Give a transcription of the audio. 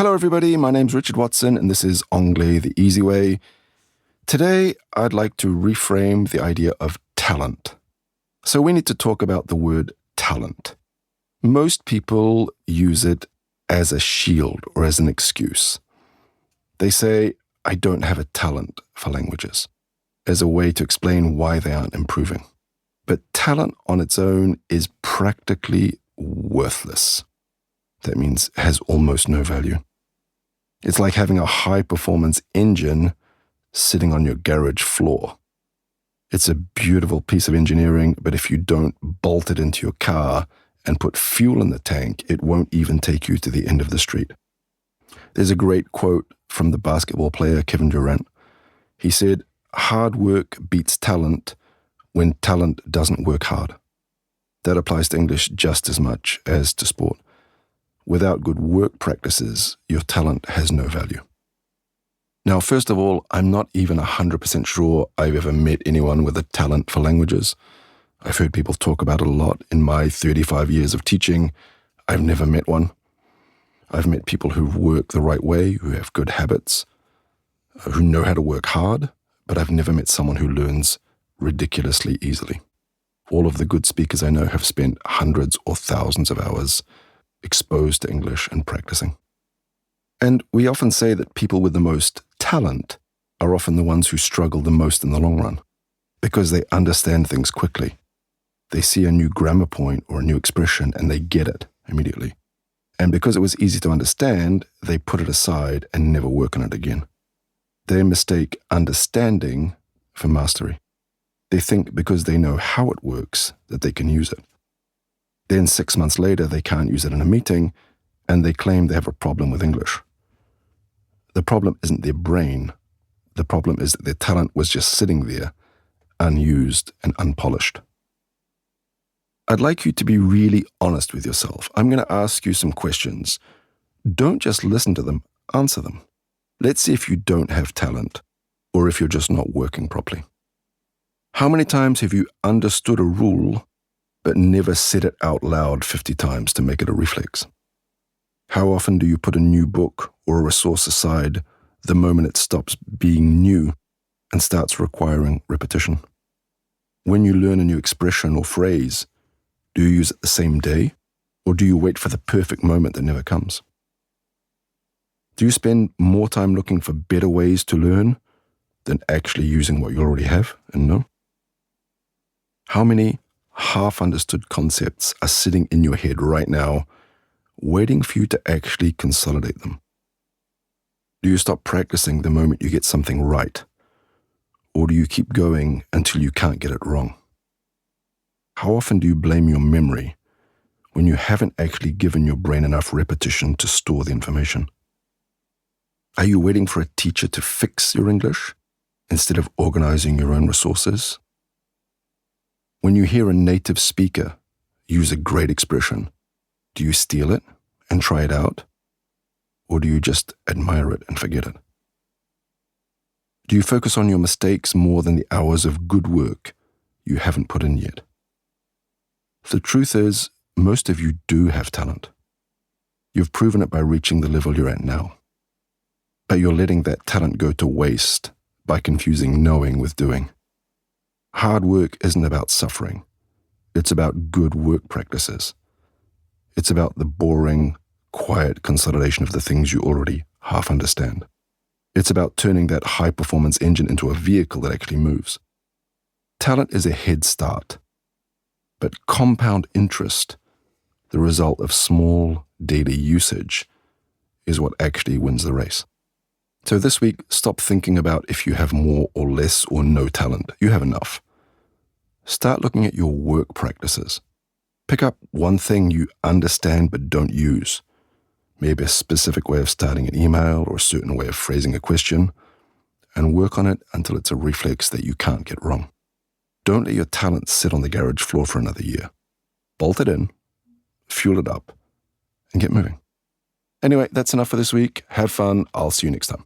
Hello everybody, my name's Richard Watson and this is Anglais the Easy Way. Today I'd like to reframe the idea of talent. So we need to talk about the word talent. Most people use it as a shield or as an excuse. They say, I don't have a talent for languages, as a way to explain why they aren't improving. But talent on its own is practically worthless. That means has almost no value. It's like having a high-performance engine sitting on your garage floor. It's a beautiful piece of engineering, but if you don't bolt it into your car and put fuel in the tank, it won't even take you to the end of the street. There's a great quote from the basketball player Kevin Durant. He said, hard work beats talent when talent doesn't work hard. That applies to English just as much as to sport. Without good work practices, your talent has no value. Now, first of all, I'm not even 100% sure I've ever met anyone with a talent for languages. I've heard people talk about it a lot. In my 35 years of teaching, I've never met one. I've met people who work the right way, who have good habits, who know how to work hard, but I've never met someone who learns ridiculously easily. All of the good speakers I know have spent hundreds or thousands of hours exposed to English and practicing. And we often say that people with the most talent are often the ones who struggle the most in the long run because they understand things quickly. They see a new grammar point or a new expression and they get it immediately. And because it was easy to understand, they put it aside and never work on it again. They mistake understanding for mastery. They think because they know how it works that they can use it. Then 6 months later, they can't use it in a meeting, and they claim they have a problem with English. The problem isn't their brain. The problem is that their talent was just sitting there, unused and unpolished. I'd like you to be really honest with yourself. I'm going to ask you some questions. Don't just listen to them, answer them. Let's see if you don't have talent, or if you're just not working properly. How many times have you understood a rule but never said it out loud 50 times to make it a reflex? How often do you put a new book or a resource aside the moment it stops being new and starts requiring repetition? When you learn a new expression or phrase, do you use it the same day, or do you wait for the perfect moment that never comes? Do you spend more time looking for better ways to learn than actually using what you already have and know? How many half-understood concepts are sitting in your head right now, waiting for you to actually consolidate them? Do you stop practicing the moment you get something right? Or do you keep going until you can't get it wrong? How often do you blame your memory when you haven't actually given your brain enough repetition to store the information? Are you waiting for a teacher to fix your English instead of organizing your own resources? When you hear a native speaker use a great expression, do you steal it and try it out? Or do you just admire it and forget it? Do you focus on your mistakes more than the hours of good work you haven't put in yet? The truth is, most of you do have talent. You've proven it by reaching the level you're at now. But you're letting that talent go to waste by confusing knowing with doing. Hard work isn't about suffering. It's about good work practices. It's about the boring, quiet consolidation of the things you already half understand. It's about turning that high-performance engine into a vehicle that actually moves. Talent is a head start, but compound interest, the result of small daily usage, is what actually wins the race. So this week, stop thinking about if you have more or less or no talent. You have enough. Start looking at your work practices. Pick up one thing you understand but don't use. Maybe a specific way of starting an email or a certain way of phrasing a question, and work on it until it's a reflex that you can't get wrong. Don't let your talent sit on the garage floor for another year. Bolt it in, fuel it up, and get moving. Anyway, that's enough for this week. Have fun. I'll see you next time.